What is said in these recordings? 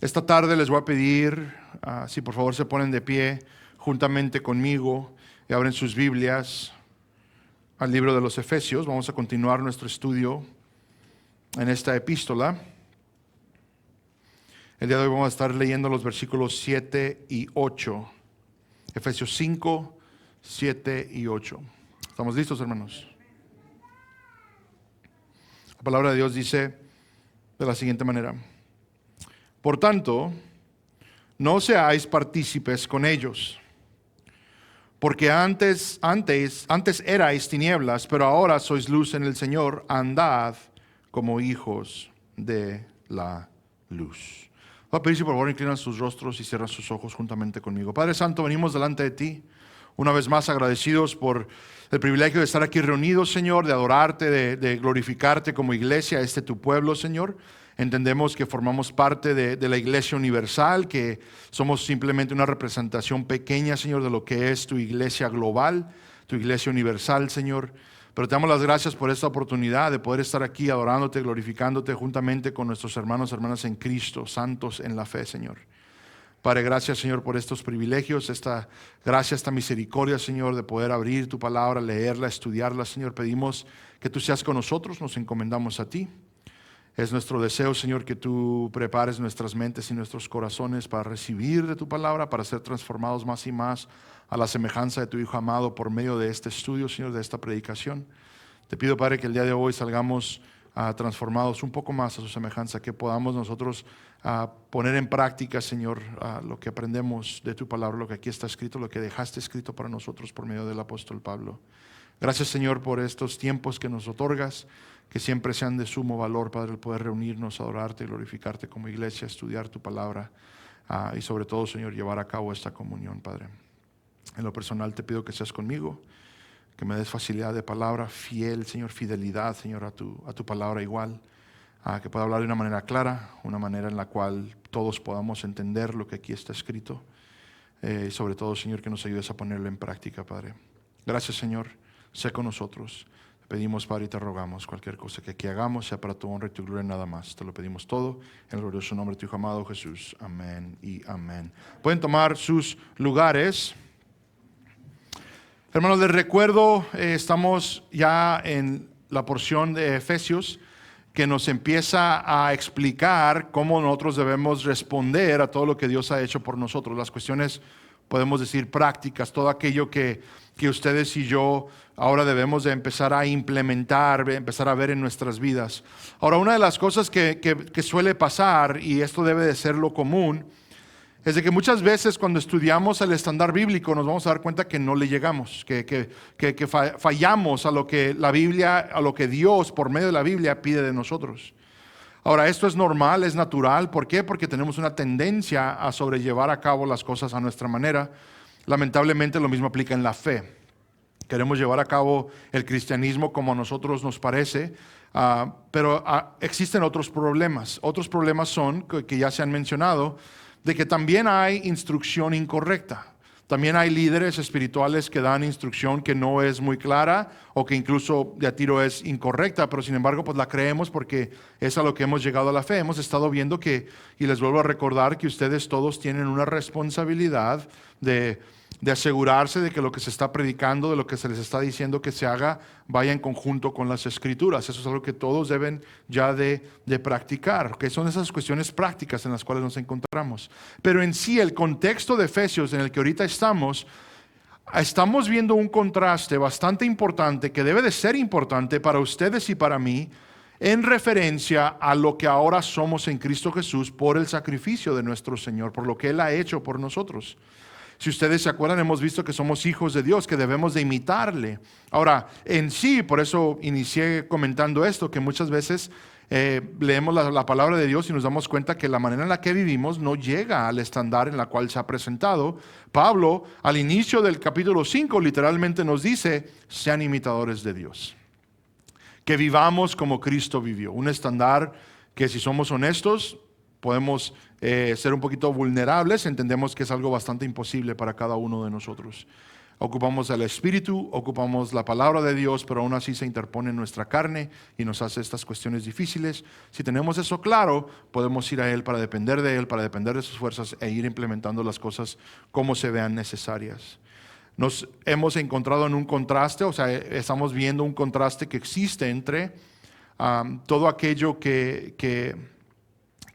Esta tarde les voy a pedir, si por favor se ponen de pie juntamente conmigo y abren sus Biblias al libro de los Efesios. Vamos a continuar nuestro estudio en esta epístola. El día de hoy vamos a estar leyendo los versículos 7 y 8. Efesios 5, 7 y 8. ¿Estamos listos, hermanos? La palabra de Dios dice de la siguiente manera: por tanto, no seáis partícipes con ellos, porque antes erais tinieblas, pero ahora sois luz en el Señor. Andad como hijos de la luz. Voy a pedir si por favor inclinan sus rostros y cierran sus ojos juntamente conmigo. Padre Santo, venimos delante de ti, una vez más agradecidos por el privilegio de estar aquí reunidos, Señor, de adorarte, de glorificarte como iglesia, tu pueblo, Señor. Entendemos que formamos parte de la Iglesia Universal, que somos simplemente una representación pequeña, Señor, de lo que es tu iglesia global, tu iglesia universal, Señor. Pero te damos las gracias por esta oportunidad de poder estar aquí adorándote, glorificándote juntamente con nuestros hermanos y hermanas en Cristo, santos en la fe, Señor. Padre, gracias, Señor, por estos privilegios, esta gracia, esta misericordia, Señor, de poder abrir tu palabra, leerla, estudiarla, Señor. Pedimos que tú seas con nosotros, nos encomendamos a ti. Es nuestro deseo, Señor, que tú prepares nuestras mentes y nuestros corazones para recibir de tu palabra, para ser transformados más y más a la semejanza de tu Hijo amado por medio de este estudio, Señor, de esta predicación. Te pido, Padre, que el día de hoy salgamos transformados un poco más a su semejanza, que podamos nosotros poner en práctica, Señor, lo que aprendemos de tu palabra, lo que aquí está escrito, lo que dejaste escrito para nosotros por medio del apóstol Pablo. Gracias, Señor, por estos tiempos que nos otorgas, que siempre sean de sumo valor, Padre, el poder reunirnos, adorarte y glorificarte como iglesia, estudiar tu palabra y sobre todo, Señor, llevar a cabo esta comunión, Padre. En lo personal te pido que seas conmigo, que me des facilidad de palabra, fiel, Señor, fidelidad, Señor, a tu palabra igual, que pueda hablar de una manera clara, una manera en la cual todos podamos entender lo que aquí está escrito. Y sobre todo, Señor, que nos ayudes a ponerlo en práctica, Padre. Gracias, Señor, sé con nosotros. Te pedimos, Padre, y te rogamos cualquier cosa que aquí hagamos sea para tu honra y tu gloria, nada más. Te lo pedimos todo en el glorioso nombre de tu Hijo amado Jesús. Amén y amén. Pueden tomar sus lugares. Hermanos, les recuerdo, estamos ya en la porción de Efesios que nos empieza a explicar cómo nosotros debemos responder a todo lo que Dios ha hecho por nosotros. Las cuestiones, podemos decir, prácticas, todo aquello que ustedes y yo ahora debemos de empezar a implementar, empezar a ver en nuestras vidas. Ahora, una de las cosas que suele pasar, y esto debe de ser lo común, es de que muchas veces cuando estudiamos el estándar bíblico nos vamos a dar cuenta que no le llegamos, que fallamos a lo que la Biblia, a lo que Dios por medio de la Biblia pide de nosotros. Ahora, esto es normal, es natural. ¿Por qué? Porque tenemos una tendencia a sobrellevar a cabo las cosas a nuestra manera. Lamentablemente lo mismo aplica en la fe. Queremos llevar a cabo el cristianismo como a nosotros nos parece, pero existen otros problemas. Otros problemas son, que ya se han mencionado, de que también hay instrucción incorrecta. También hay líderes espirituales que dan instrucción que no es muy clara o que incluso de a tiro es incorrecta, pero sin embargo pues la creemos porque es a lo que hemos llegado a la fe. Hemos estado viendo que, y les vuelvo a recordar que ustedes todos tienen una responsabilidad de asegurarse de que lo que se está predicando, de lo que se les está diciendo que se haga, vaya en conjunto con las Escrituras. Eso es algo que todos deben ya de practicar, que son esas cuestiones prácticas en las cuales nos encontramos. Pero en sí, el contexto de Efesios en el que ahorita estamos viendo un contraste bastante importante, que debe de ser importante para ustedes y para mí, en referencia a lo que ahora somos en Cristo Jesús por el sacrificio de nuestro Señor, por lo que Él ha hecho por nosotros. Si ustedes se acuerdan, hemos visto que somos hijos de Dios, que debemos de imitarle. Ahora, en sí, por eso inicié comentando esto, que muchas veces leemos la palabra de Dios y nos damos cuenta que la manera en la que vivimos no llega al estándar en la cual se ha presentado. Pablo, al inicio del capítulo 5, literalmente nos dice: sean imitadores de Dios. Que vivamos como Cristo vivió. Un estándar que, si somos honestos, podemos ser un poquito vulnerables. Entendemos que es algo bastante imposible para cada uno de nosotros. Ocupamos el Espíritu, ocupamos la palabra de Dios, pero aún así se interpone en nuestra carne y nos hace estas cuestiones difíciles. Si tenemos eso claro, podemos ir a Él para depender de Él, para depender de sus fuerzas e ir implementando las cosas como se vean necesarias. Nos hemos encontrado en un contraste, o sea, estamos viendo un contraste que existe entre todo aquello que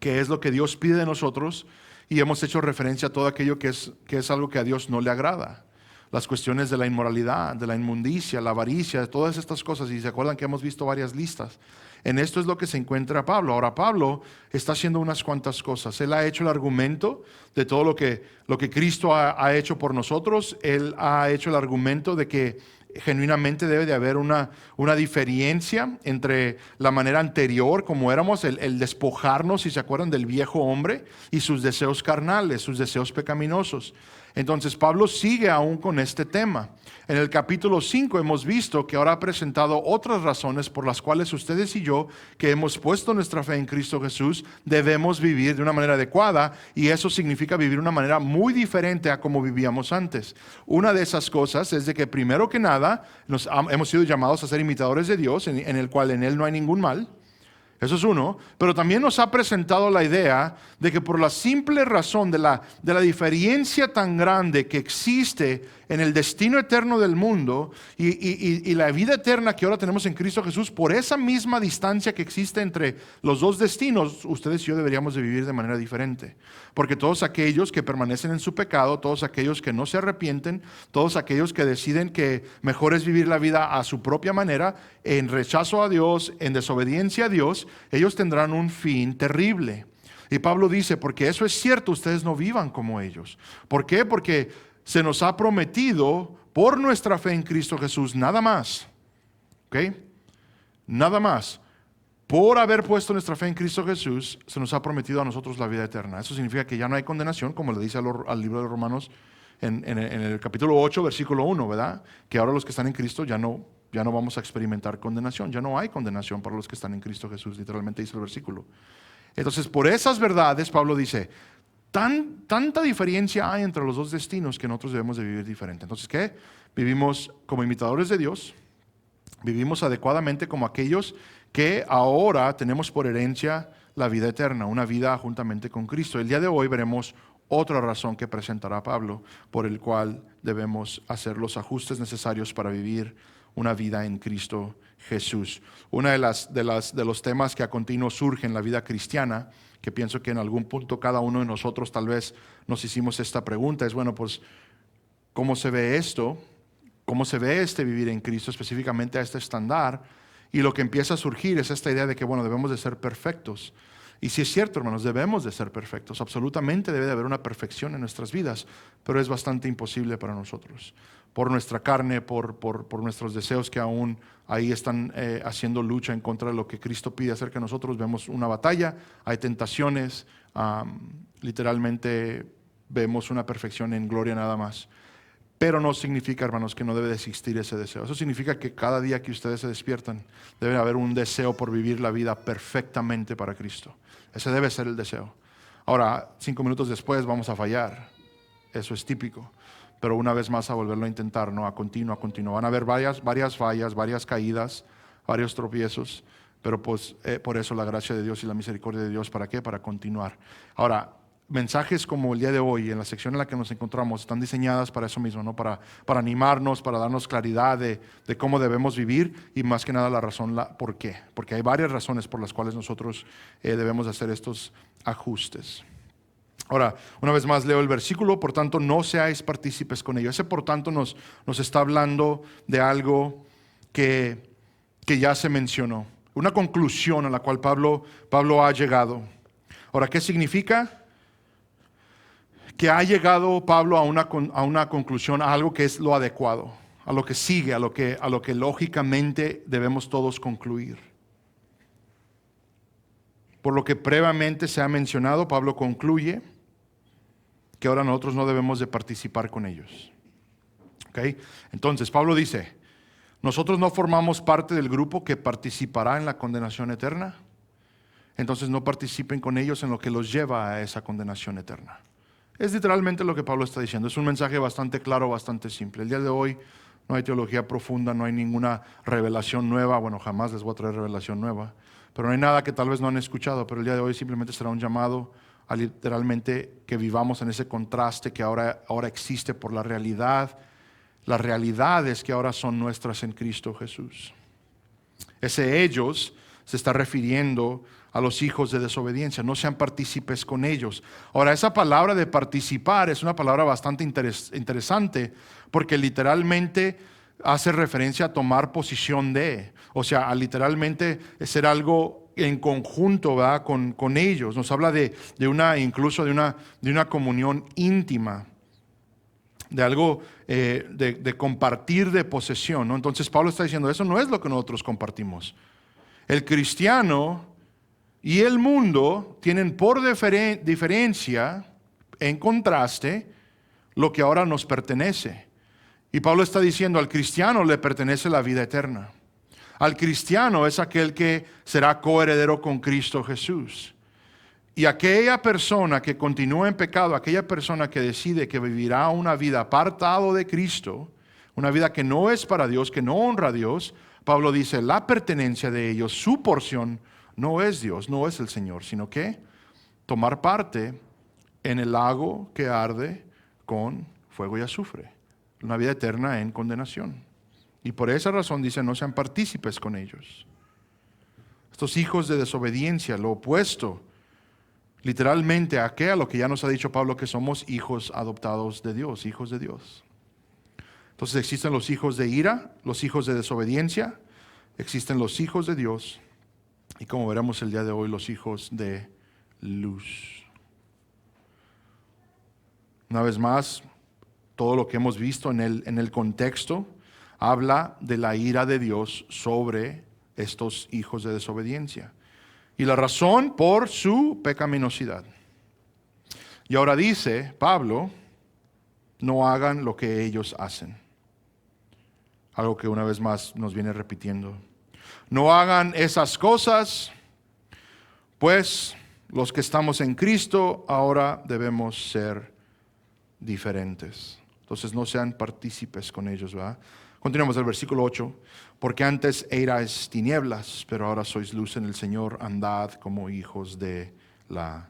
es lo que Dios pide de nosotros, y hemos hecho referencia a todo aquello que es algo que a Dios no le agrada. Las cuestiones de la inmoralidad, de la inmundicia, la avaricia, todas estas cosas. Y se acuerdan que hemos visto varias listas. En esto es lo que se encuentra Pablo. Ahora Pablo está haciendo unas cuantas cosas. Él ha hecho el argumento de todo lo que Cristo ha hecho por nosotros. Él ha hecho el argumento de que genuinamente debe de haber una diferencia entre la manera anterior, como éramos, el despojarnos, si se acuerdan, del viejo hombre y sus deseos carnales, sus deseos pecaminosos. Entonces Pablo sigue aún con este tema. En el capítulo 5 hemos visto que ahora ha presentado otras razones por las cuales ustedes y yo, que hemos puesto nuestra fe en Cristo Jesús, debemos vivir de una manera adecuada, y eso significa vivir de una manera muy diferente a como vivíamos antes. Una de esas cosas es de que primero que nada hemos sido llamados a ser imitadores de Dios, en el cual en Él no hay ningún mal. Eso es uno, pero también nos ha presentado la idea de que por la simple razón de la diferencia tan grande que existe en el destino eterno del mundo y la vida eterna que ahora tenemos en Cristo Jesús, por esa misma distancia que existe entre los dos destinos, ustedes y yo deberíamos de vivir de manera diferente. Porque todos aquellos que permanecen en su pecado, todos aquellos que no se arrepienten, todos aquellos que deciden que mejor es vivir la vida a su propia manera, en rechazo a Dios, en desobediencia a Dios, ellos tendrán un fin terrible. Y Pablo dice, porque eso es cierto, ustedes no vivan como ellos. ¿Por qué? Porque se nos ha prometido por nuestra fe en Cristo Jesús, nada más. ¿Ok? Nada más. Por haber puesto nuestra fe en Cristo Jesús, se nos ha prometido a nosotros la vida eterna. Eso significa que ya no hay condenación, como le dice al libro de Romanos en el capítulo 8, versículo 1, ¿verdad? Que ahora los que están en Cristo ya no vamos a experimentar condenación. Ya no hay condenación para los que están en Cristo Jesús, literalmente dice el versículo. Entonces, por esas verdades, Pablo dice, tanta diferencia hay entre los dos destinos que nosotros debemos de vivir diferente. Entonces, ¿qué? Vivimos como imitadores de Dios, vivimos adecuadamente como aquellos que ahora tenemos por herencia la vida eterna, una vida juntamente con Cristo. El día de hoy veremos otra razón que presentará Pablo por el cual debemos hacer los ajustes necesarios para vivir una vida en Cristo Jesús. Uno de los temas que a continuo surge en la vida cristiana, que pienso que en algún punto cada uno de nosotros tal vez nos hicimos esta pregunta, es bueno, pues, ¿cómo se ve esto? ¿Cómo se ve vivir en Cristo, específicamente a este estándar? Y lo que empieza a surgir es esta idea de que, bueno, debemos de ser perfectos. Y si es cierto, hermanos, debemos de ser perfectos. Absolutamente debe de haber una perfección en nuestras vidas, pero es bastante imposible para nosotros. Por nuestra carne, por nuestros deseos que aún ahí están haciendo lucha en contra de lo que Cristo pide acerca de nosotros. Vemos una batalla, hay tentaciones, literalmente vemos una perfección en gloria nada más. Pero no significa, hermanos, que no debe de existir ese deseo. Eso significa que cada día que ustedes se despiertan, debe haber un deseo por vivir la vida perfectamente para Cristo. Ese debe ser el deseo. Ahora, 5 minutos después vamos a fallar. Eso es típico. Pero una vez más a volverlo a intentar, ¿no? A continuo. Van a haber varias fallas, varias caídas, varios tropiezos. Pero pues por eso la gracia de Dios y la misericordia de Dios, ¿para qué? Para continuar. Ahora, mensajes como el día de hoy, en la sección en la que nos encontramos, están diseñadas para eso mismo, ¿no? Para animarnos, para darnos claridad de cómo debemos vivir, y más que nada la razón, por qué. Porque hay varias razones por las cuales nosotros debemos hacer estos ajustes. Ahora, una vez más leo el versículo, por tanto no seáis partícipes con ellos. Ese por tanto nos está hablando de algo que ya se mencionó, una conclusión a la cual Pablo ha llegado. Ahora, ¿qué significa? Que ha llegado Pablo a una conclusión, a algo que es lo adecuado, a lo que sigue, a lo que lógicamente debemos todos concluir. Por lo que previamente se ha mencionado, Pablo concluye que ahora nosotros no debemos de participar con ellos. ¿Okay? Entonces, Pablo dice, nosotros no formamos parte del grupo que participará en la condenación eterna, entonces no participen con ellos en lo que los lleva a esa condenación eterna. Es literalmente lo que Pablo está diciendo. Es un mensaje bastante claro, bastante simple. El día de hoy no hay teología profunda, no hay ninguna revelación nueva. Bueno, jamás les voy a traer revelación nueva. Pero no hay nada que tal vez no han escuchado. Pero el día de hoy simplemente será un llamado a literalmente que vivamos en ese contraste que ahora existe por la realidad. Las realidades que ahora son nuestras en Cristo Jesús. Ese ellos se está refiriendo a los hijos de desobediencia. No sean partícipes con ellos. Ahora, esa palabra de participar es una palabra bastante interesante porque literalmente hace referencia a tomar posición de. O sea, a literalmente ser algo en conjunto, ¿verdad? Con ellos. Nos habla incluso de una comunión íntima. De algo de compartir de posesión, ¿no? Entonces Pablo está diciendo, eso no es lo que nosotros compartimos. El cristiano y el mundo tienen por diferencia, en contraste, lo que ahora nos pertenece. Y Pablo está diciendo, al cristiano le pertenece la vida eterna. Al cristiano es aquel que será coheredero con Cristo Jesús. Y aquella persona que continúa en pecado, aquella persona que decide que vivirá una vida apartado de Cristo, una vida que no es para Dios, que no honra a Dios, Pablo dice, la pertenencia de ellos, su porción, no es Dios, no es el Señor, sino que tomar parte en el lago que arde con fuego y azufre, una vida eterna en condenación. Y por esa razón dice, no sean partícipes con ellos. Estos hijos de desobediencia, lo opuesto, literalmente a lo que ya nos ha dicho Pablo, que somos hijos adoptados de Dios, hijos de Dios. Entonces existen los hijos de ira, los hijos de desobediencia, existen los hijos de Dios y como veremos el día de hoy, los hijos de luz. Una vez más, todo lo que hemos visto en el contexto habla de la ira de Dios sobre estos hijos de desobediencia. Y la razón por su pecaminosidad. Y ahora dice Pablo, no hagan lo que ellos hacen. Algo que una vez más nos viene repitiendo. No hagan esas cosas, pues los que estamos en Cristo ahora debemos ser diferentes. Entonces no sean partícipes con ellos, ¿verdad? Continuamos el versículo 8. Porque antes erais tinieblas, pero ahora sois luz en el Señor, andad como hijos de la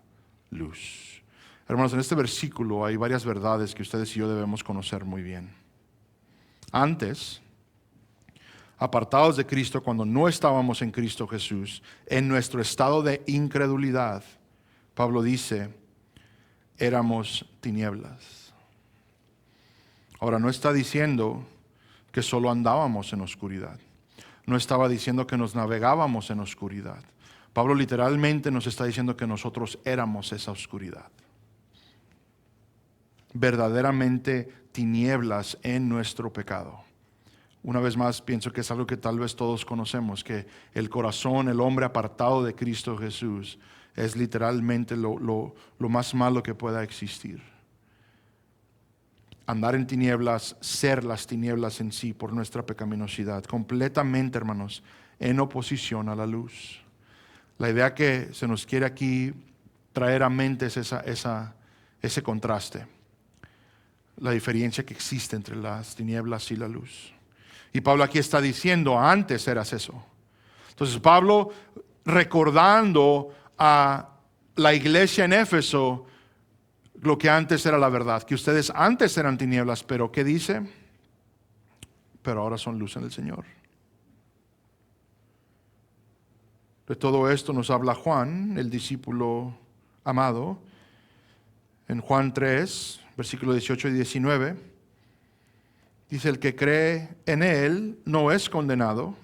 luz. Hermanos, en este versículo hay varias verdades que ustedes y yo debemos conocer muy bien. Antes, apartados de Cristo, cuando no estábamos en Cristo Jesús, en nuestro estado de incredulidad, Pablo dice, éramos tinieblas. Ahora, no está diciendo que solo andábamos en oscuridad. No estaba diciendo que nos navegábamos en oscuridad. Pablo literalmente nos está diciendo que nosotros éramos esa oscuridad. Verdaderamente tinieblas en nuestro pecado. Una vez más, pienso que es algo que tal vez todos conocemos, que el corazón, el hombre apartado de Cristo Jesús, es literalmente lo más malo que pueda existir. Andar en tinieblas, ser las tinieblas en sí por nuestra pecaminosidad, completamente, hermanos, en oposición a la luz. La idea que se nos quiere aquí traer a mente es ese contraste, la diferencia que existe entre las tinieblas y la luz. Y Pablo aquí está diciendo, antes eras eso. Entonces Pablo, recordando a la iglesia en Éfeso, lo que antes era la verdad, que ustedes antes eran tinieblas, pero ¿qué dice? Pero ahora son luz en el Señor. De todo esto nos habla Juan, el discípulo amado, en Juan 3, versículos 18 y 19. Dice, el que cree en Él no es condenado,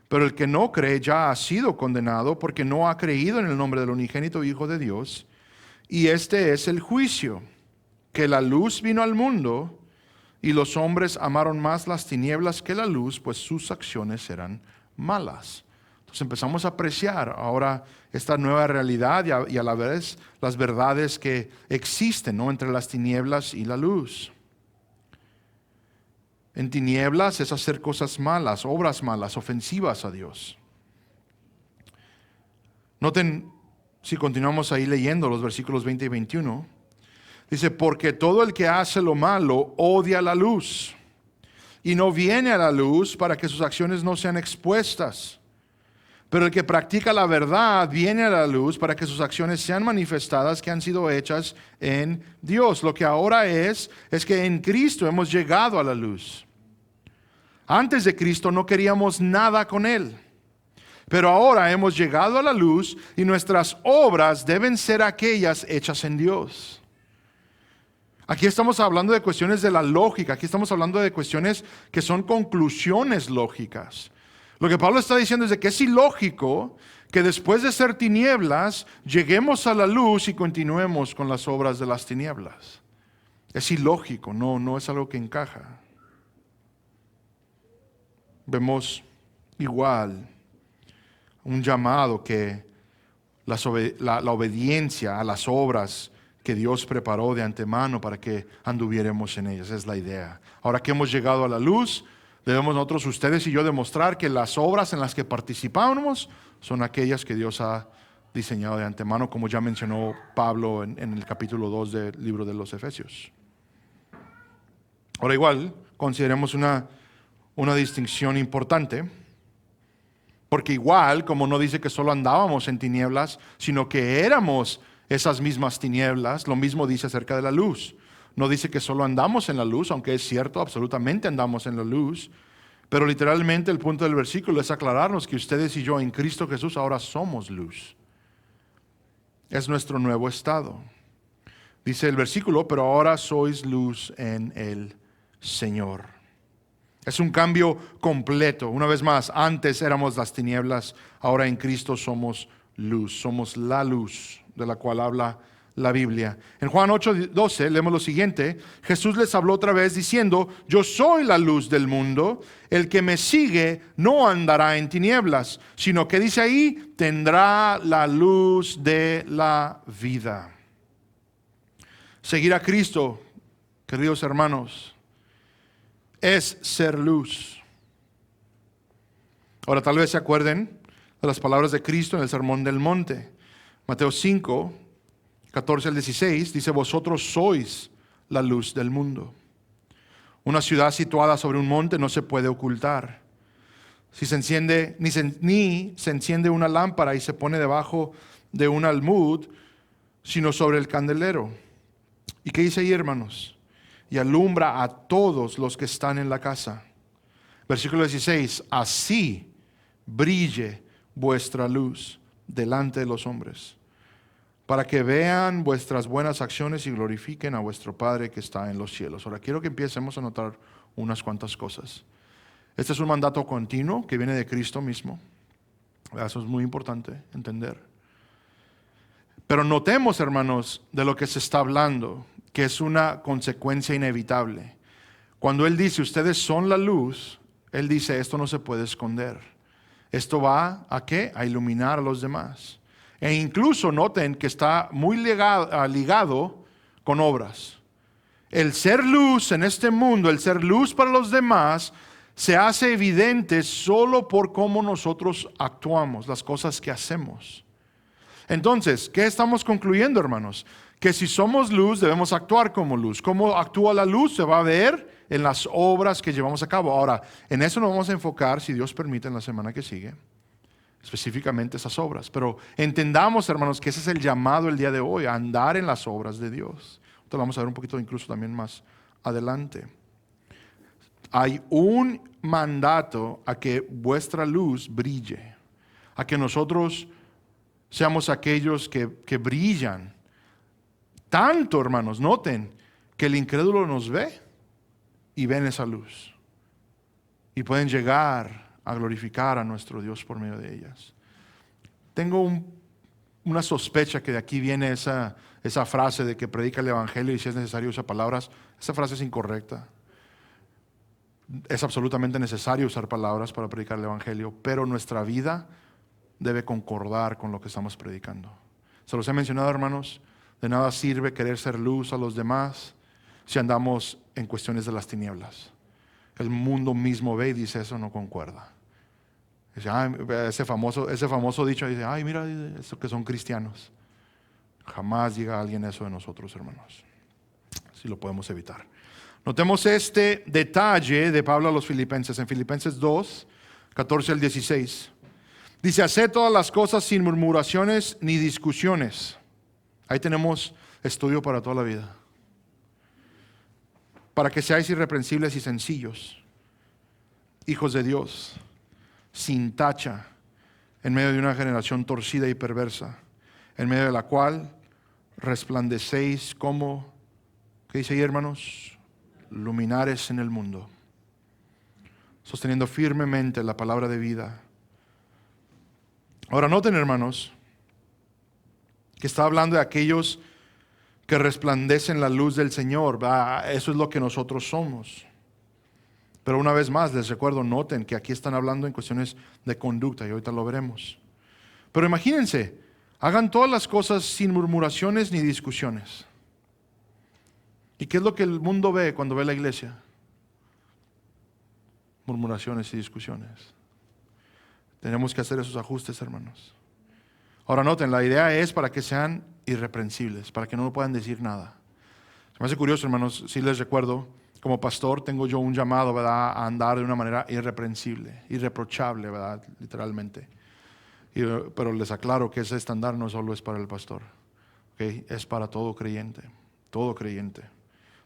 pero el que no cree ya ha sido condenado porque no ha creído en el nombre del unigénito Hijo de Dios. Y este es el juicio, que la luz vino al mundo y los hombres amaron más las tinieblas que la luz, pues sus acciones eran malas. Entonces empezamos a apreciar ahora esta nueva realidad y a la vez las verdades que existen, ¿no?, entre las tinieblas y la luz. En tinieblas es hacer cosas malas, obras malas, ofensivas a Dios. Noten, si continuamos ahí leyendo los versículos 20 y 21, Dice, porque todo el que hace lo malo odia la luz y no viene a la luz para que sus acciones no sean expuestas. Pero el que practica la verdad viene a la luz para que sus acciones sean manifestadas que han sido hechas en Dios. Lo que ahora es que en Cristo hemos llegado a la luz. Antes de Cristo no queríamos nada con Él. Pero ahora hemos llegado a la luz y nuestras obras deben ser aquellas hechas en Dios. Aquí estamos hablando de cuestiones de la lógica. Aquí estamos hablando de cuestiones que son conclusiones lógicas. Lo que Pablo está diciendo es de que es ilógico que después de ser tinieblas lleguemos a la luz y continuemos con las obras de las tinieblas. Es ilógico, no es algo que encaja. Vemos igual un llamado que la obediencia a las obras que Dios preparó de antemano para que anduviéramos en ellas. Esa es la idea. Ahora que hemos llegado a la luz, debemos nosotros, ustedes y yo, demostrar que las obras en las que participamos son aquellas que Dios ha diseñado de antemano, como ya mencionó Pablo en el capítulo 2 del libro de los Efesios. Ahora igual, consideremos una distinción importante, porque igual, como no dice que solo andábamos en tinieblas, sino que éramos esas mismas tinieblas, lo mismo dice acerca de la luz. No dice que solo andamos en la luz, aunque es cierto, absolutamente andamos en la luz. Pero literalmente el punto del versículo es aclararnos que ustedes y yo en Cristo Jesús ahora somos luz. Es nuestro nuevo estado. Dice el versículo, pero ahora sois luz en el Señor. Es un cambio completo. Una vez más, antes éramos las tinieblas, ahora en Cristo somos luz. Somos la luz de la cual habla la Biblia. En Juan 8:12 leemos lo siguiente. Jesús les habló otra vez diciendo, yo soy la luz del mundo. El que me sigue no andará en tinieblas, sino que dice ahí, tendrá la luz de la vida. Seguir a Cristo, queridos hermanos, es ser luz. Ahora tal vez se acuerden de las palabras de Cristo en el Sermón del Monte. Mateo 5, 14 al 16 dice, vosotros sois la luz del mundo. Una ciudad situada sobre un monte no se puede ocultar. Si se enciende, ni se enciende una lámpara y se pone debajo de un almud, sino sobre el candelero. ¿Y qué dice ahí, hermanos? Y alumbra a todos los que están en la casa. Versículo 16, así brille vuestra luz delante de los hombres, para que vean vuestras buenas acciones y glorifiquen a vuestro Padre que está en los cielos. Ahora quiero que empecemos a notar unas cuantas cosas. Este es un mandato continuo que viene de Cristo mismo. Eso es muy importante entender. Pero notemos, hermanos, de lo que se está hablando, que es una consecuencia inevitable. Cuando Él dice, ustedes son la luz, Él dice, esto no se puede esconder. Esto va ¿a qué? A iluminar a los demás. E incluso noten que está muy ligado con obras. El ser luz en este mundo, el ser luz para los demás, se hace evidente solo por cómo nosotros actuamos, las cosas que hacemos. Entonces, ¿qué estamos concluyendo, hermanos? Que si somos luz, debemos actuar como luz. ¿Cómo actúa la luz? Se va a ver en las obras que llevamos a cabo. Ahora, en eso nos vamos a enfocar, si Dios permite, en la semana que sigue. Específicamente esas obras. Pero entendamos, hermanos, que ese es el llamado el día de hoy, a andar en las obras de Dios. Esto lo vamos a ver un poquito incluso también más adelante. Hay un mandato a que vuestra luz brille, a que nosotros seamos aquellos que brillan. Tanto, hermanos, noten que el incrédulo nos ve y ven esa luz. Y pueden llegar a glorificar a nuestro Dios por medio de ellas. Tengo una sospecha que de aquí viene esa frase de que predica el Evangelio y si es necesario usa palabras. Esa frase es incorrecta. Es absolutamente necesario usar palabras para predicar el Evangelio, pero nuestra vida debe concordar con lo que estamos predicando. Se los he mencionado, hermanos, de nada sirve querer ser luz a los demás si andamos en cuestiones de las tinieblas. El mundo mismo ve y dice, eso no concuerda. Dice, ese famoso dicho, dice, ay, mira, eso que son cristianos. Jamás diga alguien eso de nosotros, hermanos. si lo podemos evitar. Notemos este detalle de Pablo a los filipenses en Filipenses 2, 14 al 16. Dice, haced todas las cosas sin murmuraciones ni discusiones. Ahí tenemos estudio para toda la vida. Para que seáis irreprensibles y sencillos, hijos de Dios, sin tacha, en medio de una generación torcida y perversa, en medio de la cual resplandecéis como, ¿qué dice ahí, hermanos? Luminares en el mundo, sosteniendo firmemente la palabra de vida. Ahora noten, hermanos, que está hablando de aquellos que resplandecen la luz del Señor. Eso es lo que nosotros somos. Pero una vez más les recuerdo, noten que aquí están hablando en cuestiones de conducta y ahorita lo veremos. Pero imagínense, hagan todas las cosas sin murmuraciones ni discusiones. ¿Y qué es lo que el mundo ve cuando ve la iglesia? Murmuraciones y discusiones. Tenemos que hacer esos ajustes, hermanos. Ahora noten, la idea es para que sean irreprensibles, para que no puedan decir nada. Se me hace curioso, hermanos, si les recuerdo, como pastor tengo yo un llamado, ¿verdad?, a andar de una manera irreprensible, irreprochable, ¿verdad?, literalmente. Pero les aclaro que ese estándar no solo es para el pastor, ¿okay? Es para todo creyente, todo creyente.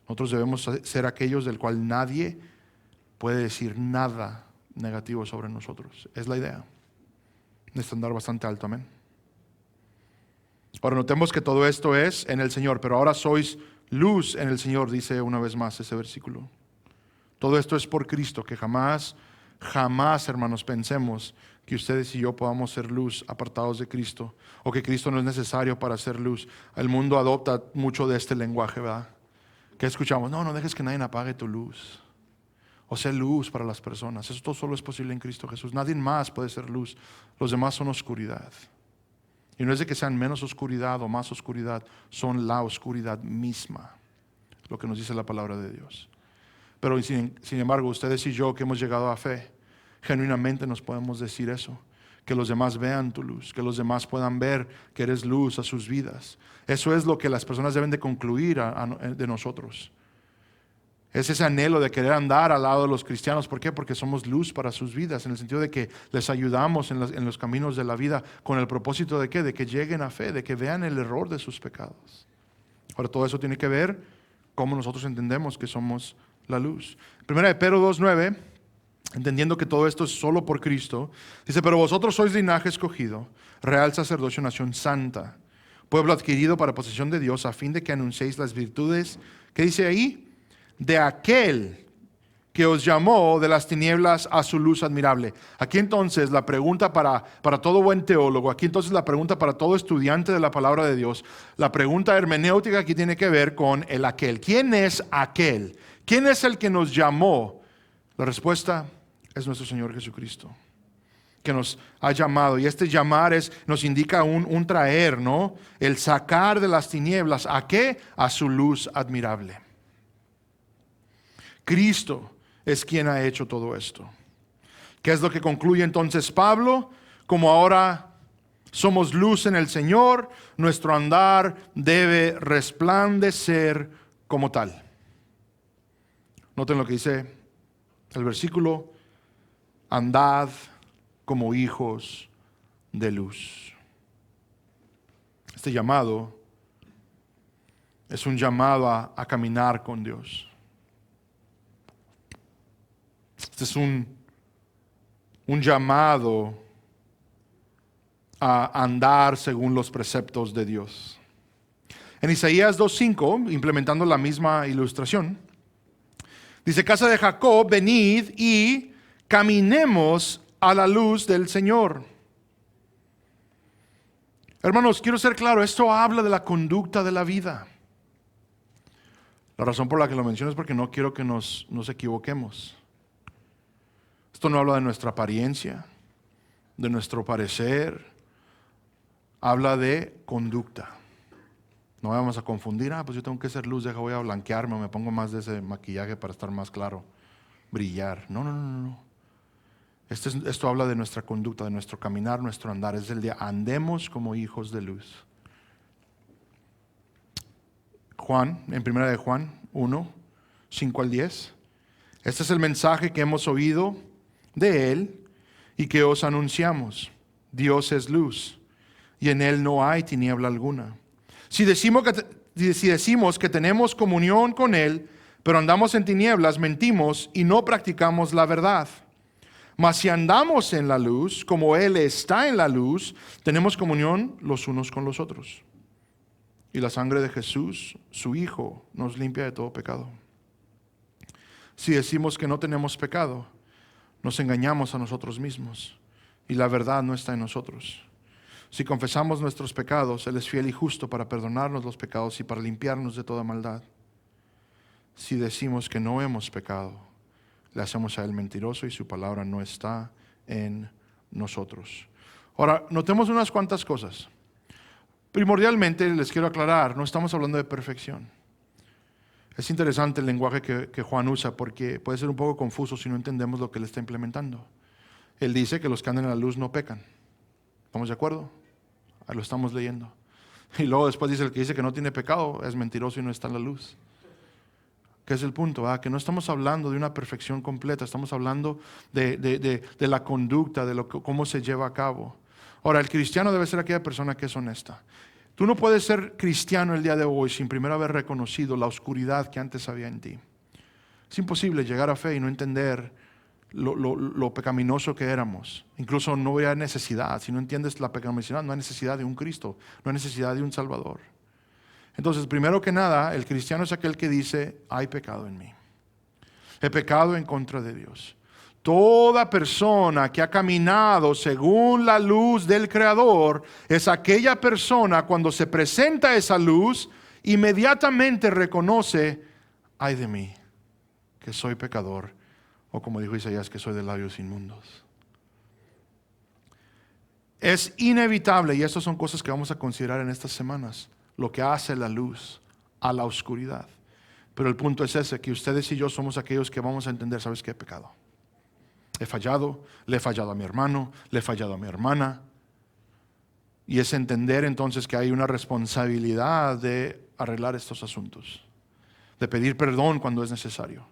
Nosotros debemos ser aquellos del cual nadie puede decir nada negativo sobre nosotros. Es la idea. Un estándar bastante alto, amén. Ahora notemos que todo esto es en el Señor, pero ahora sois luz en el Señor, dice una vez más ese versículo. Todo esto es por Cristo, que jamás, hermanos, pensemos que ustedes y yo podamos ser luz apartados de Cristo, o que Cristo no es necesario para ser luz. El mundo adopta mucho de este lenguaje, ¿verdad? Que escuchamos, no dejes que nadie apague tu luz. O sea, luz para las personas. Esto solo es posible en Cristo Jesús. Nadie más puede ser luz. Los demás son oscuridad. Y no es de que sean menos oscuridad o más oscuridad, son la oscuridad misma, lo que nos dice la palabra de Dios. Pero sin embargo, ustedes y yo que hemos llegado a fe, genuinamente nos podemos decir eso, que los demás vean tu luz, que los demás puedan ver que eres luz a sus vidas. Eso es lo que las personas deben de concluir de nosotros. Es ese anhelo de querer andar al lado de los cristianos. ¿Por qué? Porque somos luz para sus vidas, en el sentido de que les ayudamos en los caminos de la vida, con el propósito de ¿qué? De que lleguen a fe, de que vean el error de sus pecados. Ahora, todo eso tiene que ver cómo nosotros entendemos que somos la luz. Primera de Pedro 2:9, entendiendo que todo esto es solo por Cristo, dice, pero vosotros sois linaje escogido, real sacerdocio, nación santa, pueblo adquirido para posesión de Dios, a fin de que anunciéis las virtudes, ¿qué dice ahí? De aquel que os llamó de las tinieblas a su luz admirable. Aquí entonces la pregunta para todo buen teólogo, aquí entonces la pregunta para todo estudiante de la palabra de Dios, la pregunta hermenéutica aquí tiene que ver con el aquel. ¿Quién es aquel? ¿Quién es el que nos llamó? La respuesta es nuestro Señor Jesucristo, que nos ha llamado. Y este llamar nos indica un traer, ¿no? El sacar de las tinieblas. ¿A qué? A su luz admirable. Cristo es quien ha hecho todo esto. ¿Qué es lo que concluye entonces Pablo? Como ahora somos luz en el Señor, nuestro andar debe resplandecer como tal. Noten lo que dice el versículo: andad como hijos de luz. Este llamado es un llamado a caminar con Dios. Este es un llamado a andar según los preceptos de Dios. En Isaías 2:5, implementando la misma ilustración, dice: casa de Jacob, venid y caminemos a la luz del Señor. Hermanos, quiero ser claro, esto habla de la conducta de la vida. La razón por la que lo menciono es porque no quiero que nos equivoquemos. Esto no habla de nuestra apariencia, de nuestro parecer, habla de conducta. No vamos a confundir, pues yo tengo que ser luz, voy a blanquearme o me pongo más de ese maquillaje para estar más claro, brillar. No. Esto habla de nuestra conducta, de nuestro caminar, nuestro andar. Es el de andemos como hijos de luz. Juan, en primera de Juan, 1, 5 al 10. Este es el mensaje que hemos oído de Él y que os anunciamos. Dios es luz y en Él no hay tiniebla alguna. Si decimos que tenemos comunión con Él, pero andamos en tinieblas, mentimos y no practicamos la verdad. Mas si andamos en la luz, como Él está en la luz, tenemos comunión los unos con los otros. Y la sangre de Jesús, su Hijo, nos limpia de todo pecado. Si decimos que no tenemos pecado, nos engañamos a nosotros mismos y la verdad no está en nosotros. Si confesamos nuestros pecados, Él es fiel y justo para perdonarnos los pecados y para limpiarnos de toda maldad. Si decimos que no hemos pecado, le hacemos a Él mentiroso y su palabra no está en nosotros. Ahora, notemos unas cuantas cosas. Primordialmente, les quiero aclarar, no estamos hablando de perfección. Es interesante el lenguaje que Juan usa porque puede ser un poco confuso si no entendemos lo que él está implementando. Él dice que los que andan en la luz no pecan. ¿Estamos de acuerdo? Ahí lo estamos leyendo. Y luego después dice el que dice que no tiene pecado es mentiroso y no está en la luz. ¿Qué es el punto? Que no estamos hablando de una perfección completa, estamos hablando de la conducta, de cómo se lleva a cabo. Ahora, el cristiano debe ser aquella persona que es honesta. Tú no puedes ser cristiano el día de hoy sin primero haber reconocido la oscuridad que antes había en ti. Es imposible llegar a fe y no entender lo pecaminoso que éramos. Incluso no había necesidad. Si no entiendes la pecaminosidad, no hay necesidad de un Cristo, no hay necesidad de un Salvador. Entonces, primero que nada, el cristiano es aquel que dice, hay pecado en mí. He pecado en contra de Dios. Toda persona que ha caminado según la luz del Creador es aquella persona cuando se presenta esa luz, inmediatamente reconoce, ay de mí, que soy pecador, o como dijo Isaías, que soy de labios inmundos. Es inevitable, y estas son cosas que vamos a considerar en estas semanas, lo que hace la luz a la oscuridad. Pero el punto es ese, que ustedes y yo somos aquellos que vamos a entender, ¿sabes qué? Pecado. He fallado, le he fallado a mi hermano, le he fallado a mi hermana. Y es entender entonces que hay una responsabilidad de arreglar estos asuntos, de pedir perdón cuando es necesario.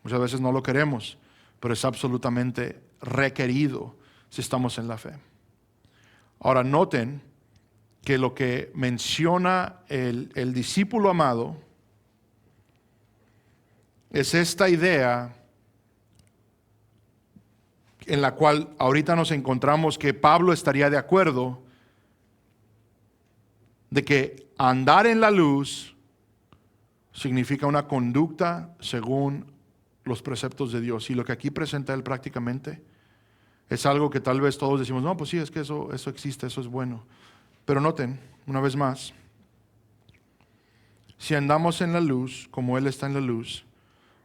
Muchas veces no lo queremos, pero es absolutamente requerido si estamos en la fe. Ahora noten que lo que menciona el discípulo amado es esta idea en la cual ahorita nos encontramos que Pablo estaría de acuerdo de que andar en la luz significa una conducta según los preceptos de Dios. Y lo que aquí presenta él prácticamente es algo que tal vez todos decimos, no, pues sí, es que eso existe, eso es bueno. Pero noten, una vez más, si andamos en la luz, como Él está en la luz,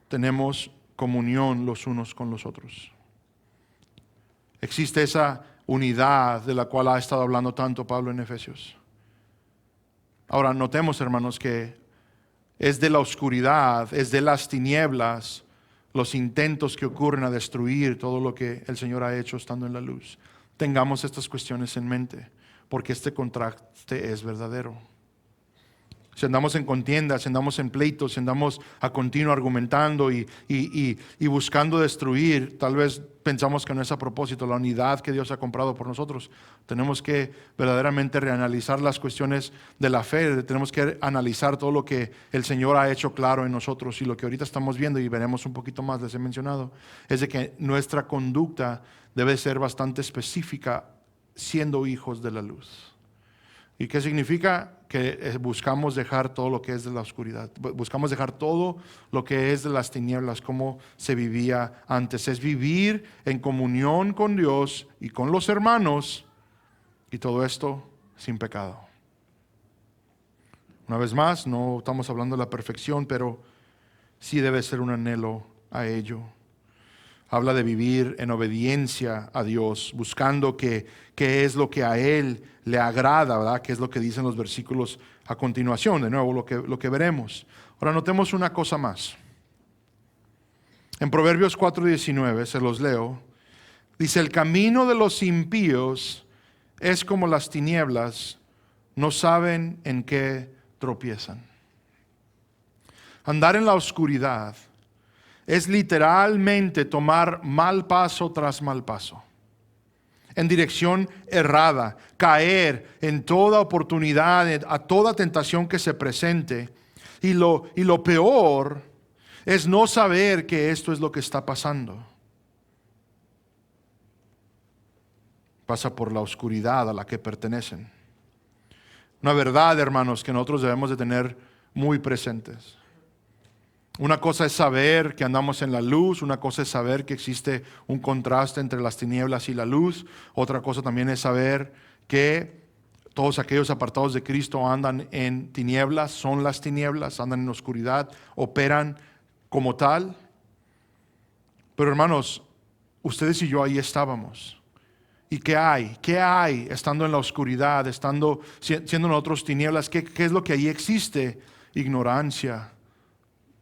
tenemos comunión los unos con los otros. Existe esa unidad de la cual ha estado hablando tanto Pablo en Efesios. Ahora notemos, hermanos, que es de la oscuridad, es de las tinieblas, los intentos que ocurren a destruir todo lo que el Señor ha hecho estando en la luz. Tengamos estas cuestiones en mente, porque este contraste es verdadero. Si andamos en contiendas, si andamos en pleitos, si andamos a continuo argumentando y buscando destruir, tal vez pensamos que no es a propósito la unidad que Dios ha comprado por nosotros. Tenemos que verdaderamente reanalizar las cuestiones de la fe, tenemos que analizar todo lo que el Señor ha hecho claro en nosotros. Y lo que ahorita estamos viendo, y veremos un poquito más, les he mencionado, es de que nuestra conducta debe ser bastante específica siendo hijos de la luz. ¿Y qué significa? Que buscamos dejar todo lo que es de la oscuridad. Buscamos dejar todo lo que es de las tinieblas, como se vivía antes. Es vivir en comunión con Dios y con los hermanos, y todo esto sin pecado. Una vez más, no estamos hablando de la perfección, pero sí debe ser un anhelo a ello. Habla de vivir en obediencia a Dios, buscando qué es lo que a Él le agrada, ¿verdad? ¿Qué es lo que dicen los versículos a continuación? De nuevo, lo que veremos. Ahora notemos una cosa más. En Proverbios 4:19, se los leo, dice, el camino de los impíos es como las tinieblas, no saben en qué tropiezan. Andar en la oscuridad es literalmente tomar mal paso tras mal paso, en dirección errada, caer en toda oportunidad, a toda tentación que se presente. Y lo peor es no saber que esto es lo que está pasando. Pasa por la oscuridad a la que pertenecen. Una verdad, hermanos, que nosotros debemos de tener muy presentes. Una cosa es saber que andamos en la luz, una cosa es saber que existe un contraste entre las tinieblas y la luz, otra cosa también es saber que todos aquellos apartados de Cristo andan en tinieblas, son las tinieblas, andan en oscuridad, operan como tal. Pero hermanos, ustedes y yo ahí estábamos. ¿Y qué hay? ¿Qué hay estando en la oscuridad, siendo nosotros tinieblas? ¿Qué es lo que ahí existe? Ignorancia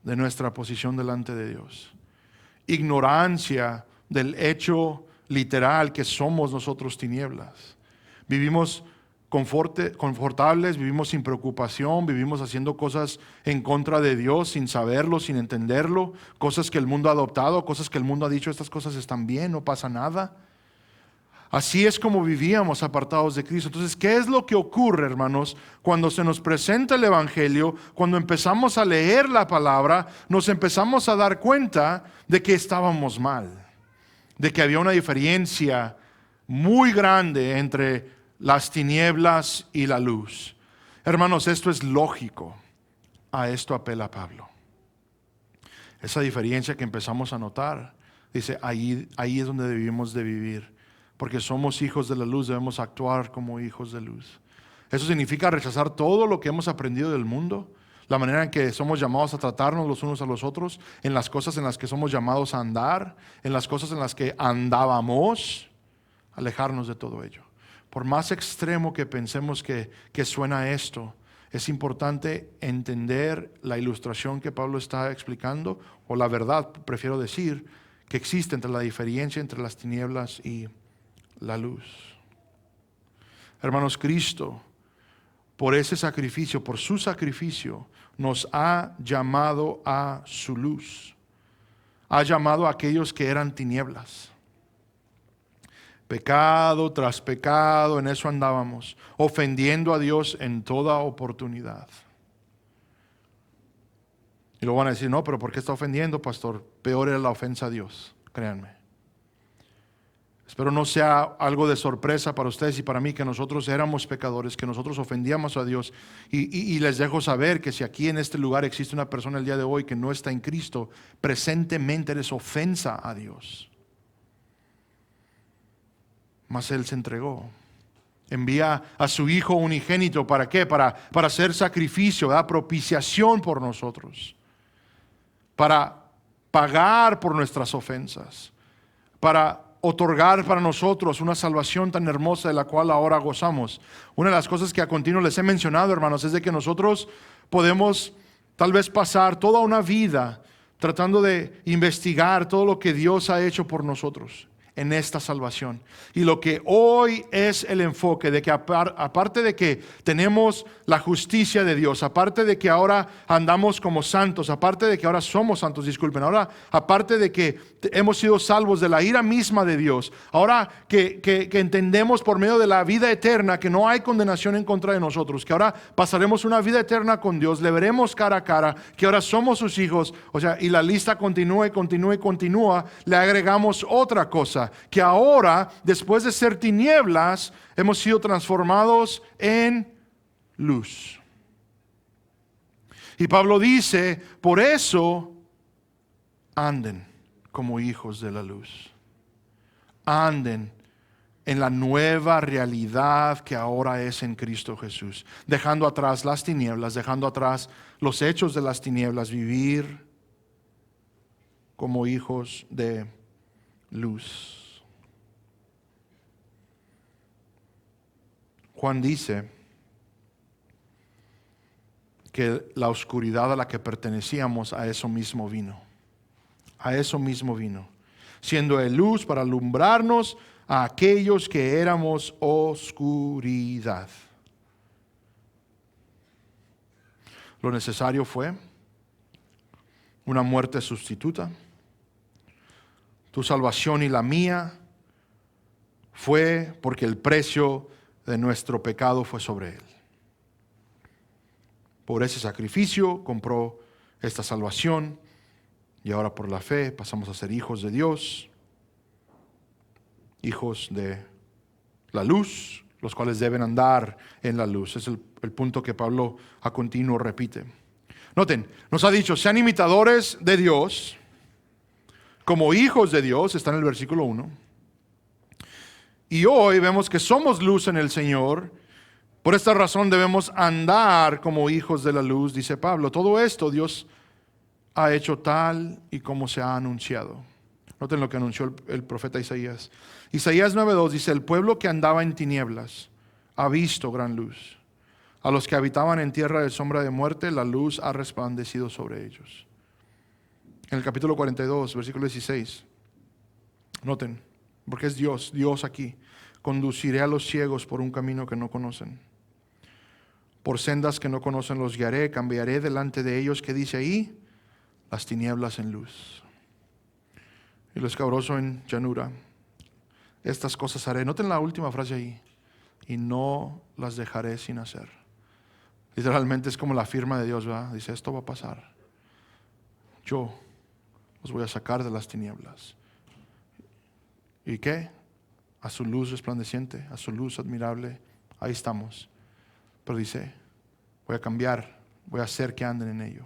de nuestra posición delante de Dios. Ignorancia del hecho literal que somos nosotros tinieblas. Vivimos confortables, vivimos sin preocupación, vivimos haciendo cosas en contra de Dios sin saberlo, sin entenderlo, cosas que el mundo ha adoptado, cosas que el mundo ha dicho, estas cosas están bien, no pasa nada. Así es como vivíamos apartados de Cristo. Entonces, ¿qué es lo que ocurre, hermanos? Cuando se nos presenta el Evangelio, cuando empezamos a leer la palabra, nos empezamos a dar cuenta de que estábamos mal, de que había una diferencia muy grande entre las tinieblas y la luz. Hermanos, esto es lógico. A esto apela Pablo. Esa diferencia que empezamos a notar, dice, ahí es donde debemos de vivir. Porque somos hijos de la luz, debemos actuar como hijos de luz. Eso significa rechazar todo lo que hemos aprendido del mundo, la manera en que somos llamados a tratarnos los unos a los otros, en las cosas en las que somos llamados a andar, en las cosas en las que andábamos, alejarnos de todo ello. Por más extremo que pensemos que suena esto, es importante entender la ilustración que Pablo está explicando, o la verdad, prefiero decir, que existe entre la diferencia entre las tinieblas y la luz. Hermanos, Cristo, por ese sacrificio, por su sacrificio, nos ha llamado a su luz. Ha llamado a aquellos que eran tinieblas. Pecado tras pecado, en eso andábamos, ofendiendo a Dios en toda oportunidad. Y luego van a decir, no, pero ¿por qué está ofendiendo, pastor? Peor era la ofensa a Dios, créanme. Espero no sea algo de sorpresa para ustedes y para mí que nosotros éramos pecadores, que nosotros ofendíamos a Dios. Y les dejo saber que si aquí en este lugar existe una persona el día de hoy que no está en Cristo, presentemente eres ofensa a Dios. Mas Él se entregó. Envía a su Hijo unigénito, ¿para qué? Para hacer sacrificio, ¿verdad? Propiciación por nosotros. Para pagar por nuestras ofensas. Para otorgar para nosotros una salvación tan hermosa de la cual ahora gozamos. Una de las cosas que a continuo les he mencionado, hermanos, es de que nosotros podemos tal vez pasar toda una vida tratando de investigar todo lo que Dios ha hecho por nosotros en esta salvación. Y lo que hoy es el enfoque de que aparte de que tenemos la justicia de Dios, aparte de que ahora andamos como santos, aparte de que ahora somos santos, disculpen, ahora aparte de que hemos sido salvos de la ira misma de Dios, ahora que entendemos por medio de la vida eterna que no hay condenación en contra de nosotros, que ahora pasaremos una vida eterna con Dios, le veremos cara a cara, que ahora somos sus hijos, o sea, y la lista continúa y continúa y continúa, le agregamos otra cosa, que ahora, después de ser tinieblas, hemos sido transformados en luz. Y Pablo dice, por eso anden como hijos de la luz. Anden en la nueva realidad que ahora es en Cristo Jesús. Dejando atrás las tinieblas, dejando atrás los hechos de las tinieblas, vivir como hijos de luz. Juan dice que la oscuridad a la que pertenecíamos, a eso mismo vino. A eso mismo vino. Siendo de luz para alumbrarnos a aquellos que éramos oscuridad. Lo necesario fue una muerte sustituta. Tu salvación y la mía fue porque el precio de nuestro pecado fue sobre Él. Por ese sacrificio compró esta salvación y ahora por la fe pasamos a ser hijos de Dios, hijos de la luz, los cuales deben andar en la luz. Es el punto que Pablo a continuo repite. Noten, nos ha dicho, sean imitadores de Dios, como hijos de Dios, está en el versículo 1. Y hoy vemos que somos luz en el Señor. Por esta razón debemos andar como hijos de la luz, dice Pablo. Todo esto Dios ha hecho tal y como se ha anunciado. Noten lo que anunció el profeta Isaías. Isaías 9:2 dice, el pueblo que andaba en tinieblas ha visto gran luz. A los que habitaban en tierra de sombra de muerte, la luz ha resplandecido sobre ellos. En el capítulo 42, versículo 16, noten, porque es Dios aquí. Conduciré a los ciegos por un camino que no conocen. Por sendas que no conocen los guiaré, cambiaré delante de ellos, ¿qué dice ahí? Las tinieblas en luz y lo escabroso en llanura. Estas cosas haré. Noten la última frase ahí. Y no las dejaré sin hacer. Literalmente es como la firma de Dios, ¿verdad? Dice, esto va a pasar. Yo los voy a sacar de las tinieblas. ¿Y qué? A su luz resplandeciente, a su luz admirable. Ahí estamos. Pero dice, voy a cambiar, voy a hacer que anden en ello.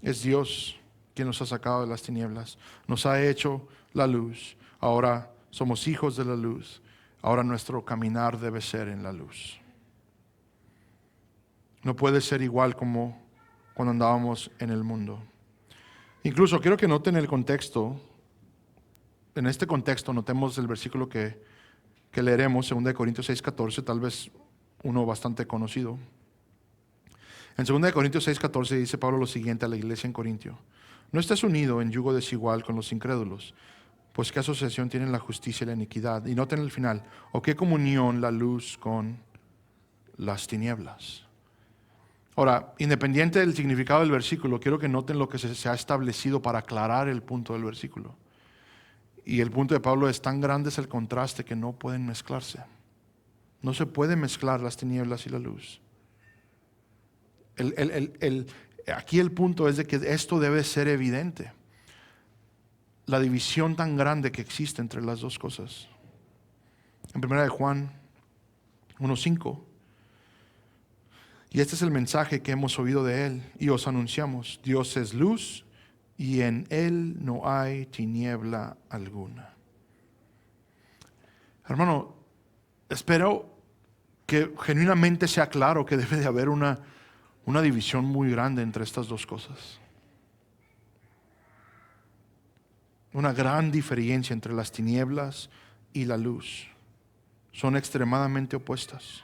Es Dios quien nos ha sacado de las tinieblas. Nos ha hecho la luz. Ahora somos hijos de la luz. Ahora nuestro caminar debe ser en la luz. No puede ser igual como cuando andábamos en el mundo. Incluso quiero que noten el contexto. En este contexto notemos el versículo que leeremos, 2 Corintios 6:14, tal vez uno bastante conocido. En 2 Corintios 6:14 dice Pablo lo siguiente a la iglesia en Corintio. No estés unido en yugo desigual con los incrédulos, pues qué asociación tienen la justicia y la iniquidad. Y noten el final, o qué comunión la luz con las tinieblas. Ahora, independiente del significado del versículo, quiero que noten lo que se ha establecido para aclarar el punto del versículo. Y el punto de Pablo es tan grande es el contraste que no pueden mezclarse. No se puede mezclar las tinieblas y la luz. Aquí el punto es de que esto debe ser evidente. La división tan grande que existe entre las dos cosas. En 1 Juan 1:5. Y este es el mensaje que hemos oído de Él y os anunciamos. Dios es luz y en Él no hay tiniebla alguna. Hermano, espero que genuinamente sea claro que debe de haber una división muy grande entre estas dos cosas. Una gran diferencia entre las tinieblas y la luz. Son extremadamente opuestas.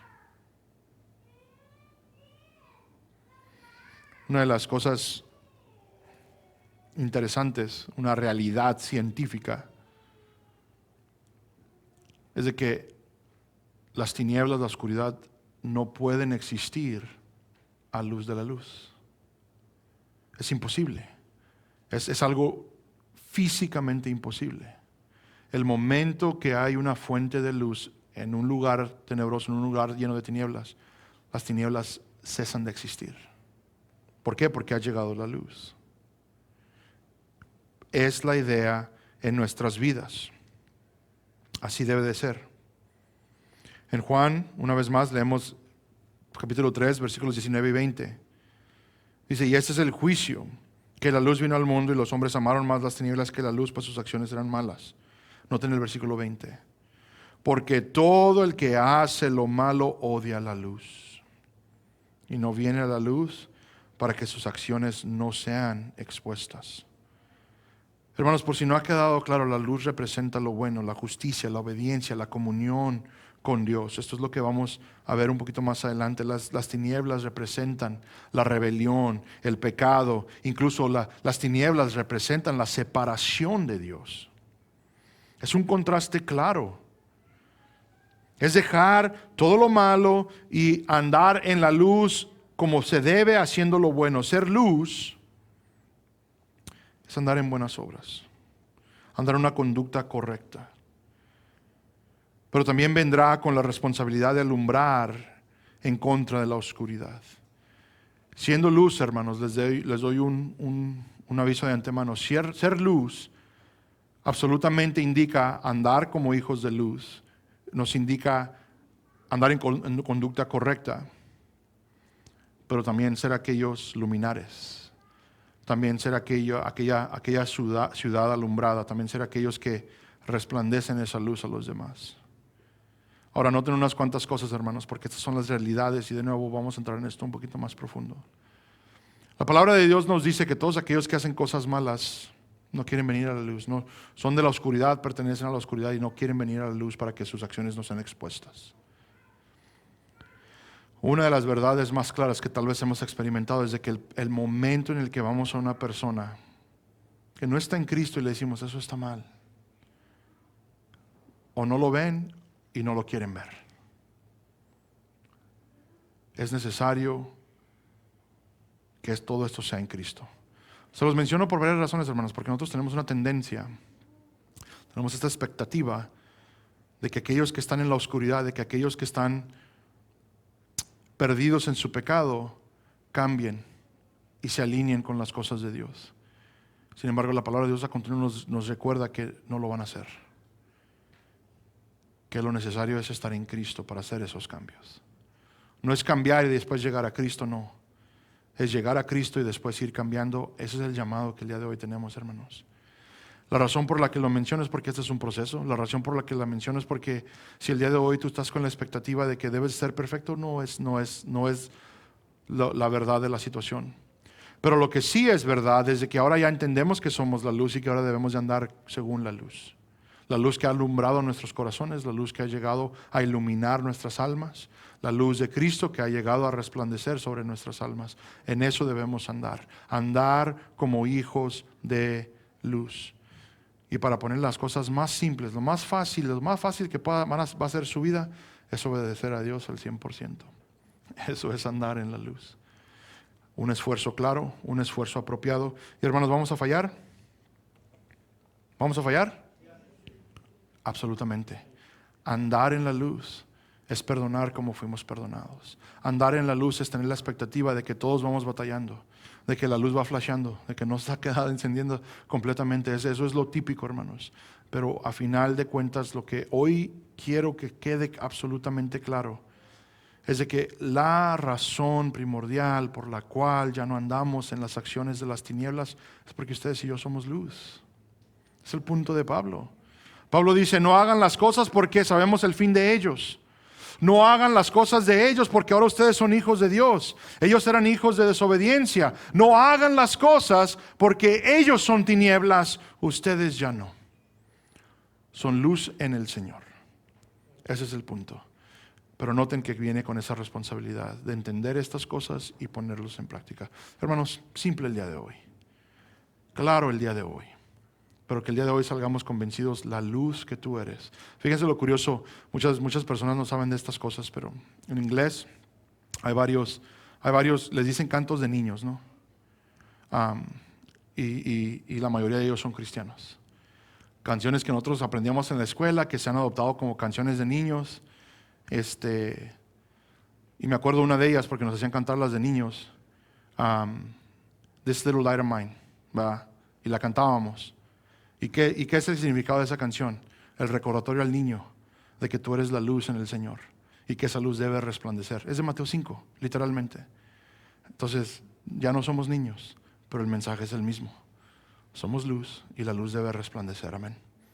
Una de las cosas interesantes, una realidad científica, es de que las tinieblas, la oscuridad, no pueden existir a luz de la luz. Es imposible. Es algo físicamente imposible. El momento que hay una fuente de luz en un lugar tenebroso, en un lugar lleno de tinieblas, las tinieblas cesan de existir. ¿Por qué? Porque ha llegado la luz. Es la idea en nuestras vidas. Así debe de ser. En Juan, una vez más, leemos capítulo 3, versículos 19 y 20. Dice, y este es el juicio, que la luz vino al mundo y los hombres amaron más las tinieblas que la luz, pues sus acciones eran malas. Noten el versículo 20. Porque todo el que hace lo malo odia la luz y no viene a la luz para que sus acciones no sean expuestas. Hermanos, por si no ha quedado claro, la luz representa lo bueno, la justicia, la obediencia, la comunión con Dios. Esto es lo que vamos a ver un poquito más adelante. Las tinieblas representan la rebelión, el pecado. Incluso las tinieblas representan la separación de Dios. Es un contraste claro. Es dejar todo lo malo y andar en la luz como se debe, haciendo lo bueno. Ser luz es andar en buenas obras, andar en una conducta correcta. Pero también vendrá con la responsabilidad de alumbrar en contra de la oscuridad. Siendo luz, hermanos, les doy un aviso de antemano. Ser luz absolutamente indica andar como hijos de luz. Nos indica andar en conducta correcta, pero también ser aquellos luminares. También ser aquella ciudad alumbrada. También ser aquellos que resplandecen esa luz a los demás. Ahora noten unas cuantas cosas, hermanos, porque estas son las realidades y de nuevo vamos a entrar en esto un poquito más profundo. La palabra de Dios nos dice que todos aquellos que hacen cosas malas no quieren venir a la luz, no, son de la oscuridad, pertenecen a la oscuridad y no quieren venir a la luz para que sus acciones no sean expuestas. Una de las verdades más claras que tal vez hemos experimentado es de que el momento en el que vamos a una persona que no está en Cristo y le decimos eso está mal, o no lo ven y no lo quieren ver. Es necesario que todo esto sea en Cristo. Se los menciono por varias razones, hermanos, porque nosotros tenemos una tendencia, tenemos esta expectativa de que aquellos que están en la oscuridad, de que aquellos que están perdidos en su pecado, cambien y se alineen con las cosas de Dios. Sin embargo, la palabra de Dios a continuo nos recuerda que no lo van a hacer. Que lo necesario es estar en Cristo para hacer esos cambios. No es cambiar y después llegar a Cristo, no. Es llegar a Cristo y después ir cambiando. Ese es el llamado que el día de hoy tenemos, hermanos. La razón por la que lo menciono es porque este es un proceso. La razón por la que la menciono es porque si el día de hoy tú estás con la expectativa de que debes ser perfecto, no es la verdad de la situación. Pero lo que sí es verdad es de que ahora ya entendemos que somos la luz y que ahora debemos de andar según la luz. La luz que ha alumbrado nuestros corazones, la luz que ha llegado a iluminar nuestras almas, la luz de Cristo que ha llegado a resplandecer sobre nuestras almas. En eso debemos andar como hijos de luz. Y para poner las cosas más simples, lo más fácil que va a ser su vida, es obedecer a Dios al 100%. Eso es andar en la luz. Un esfuerzo claro, un esfuerzo apropiado. Y hermanos, ¿vamos a fallar? ¿Vamos a fallar? Absolutamente. Andar en la luz es perdonar como fuimos perdonados. Andar en la luz es tener la expectativa de que todos vamos batallando, de que la luz va flasheando, de que no está quedada encendiendo completamente. Eso es lo típico, hermanos. Pero a final de cuentas, lo que hoy quiero que quede absolutamente claro es de que la razón primordial por la cual ya no andamos en las acciones de las tinieblas es porque ustedes y yo somos luz. Es el punto de Pablo. Pablo dice, no hagan las cosas porque sabemos el fin de ellos. No hagan las cosas de ellos porque ahora ustedes son hijos de Dios. Ellos eran hijos de desobediencia. No hagan las cosas porque ellos son tinieblas, ustedes ya no. Son luz en el Señor. Ese es el punto. Pero noten que viene con esa responsabilidad de entender estas cosas y ponerlos en práctica. Hermanos, simple el día de hoy. Claro el día de hoy. Pero que el día de hoy salgamos convencidos la luz que tú eres. Fíjense lo curioso, muchas personas no saben de estas cosas, pero en inglés hay varios, les dicen cantos de niños, ¿no? Y la mayoría de ellos son cristianos. Canciones que nosotros aprendíamos en la escuela, que se han adoptado como canciones de niños. Y me acuerdo una de ellas porque nos hacían cantar las de niños. This Little Light of Mine, ¿verdad? Y la cantábamos. ¿Y qué es el significado de esa canción? El recordatorio al niño de que tú eres la luz en el Señor y que esa luz debe resplandecer. Es de Mateo 5, literalmente. Entonces, ya no somos niños, pero el mensaje es el mismo. Somos luz y la luz debe resplandecer. Amén.